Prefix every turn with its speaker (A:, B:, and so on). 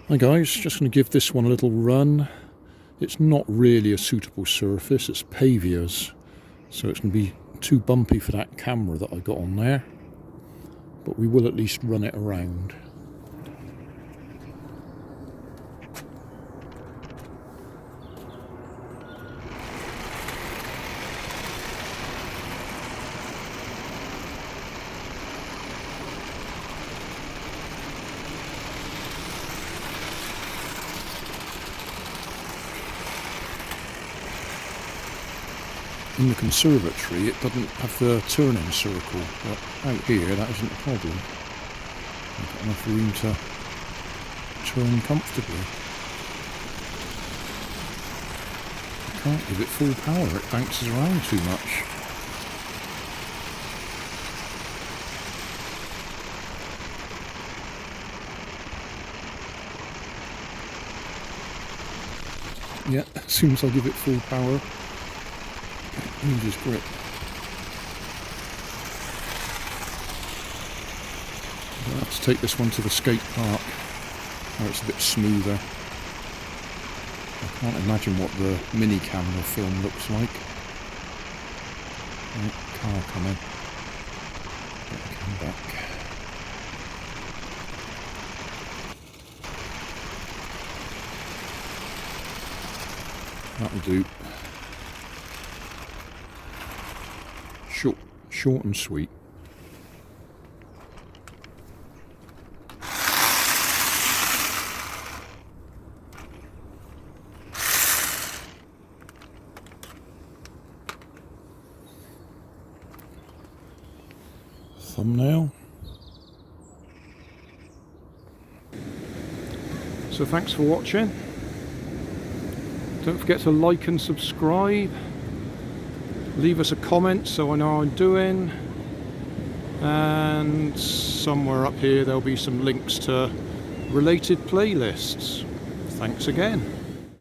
A: Hi guys, just going to give this one a little run. It's not really a suitable surface, it's pavias, so it's going to be too bumpy for that camera that I got on there, but we will at least run it around. In the conservatory it doesn't have the turning circle, but out here that isn't a problem. I've got enough room to turn comfortably. I can't give it full power, it bounces around too much. Yeah, as soon as I give it full power, loses grip. I'll have to take this one to the skate park where it's a bit smoother. I can't imagine what the mini camera film looks like. Oh, car coming. Come back. That'll do. Short and sweet. Thumbnail. So thanks for watching. Don't forget to like and subscribe. Leave us a comment so I know how I'm doing, and somewhere up here there'll be some links to related playlists. Thanks again.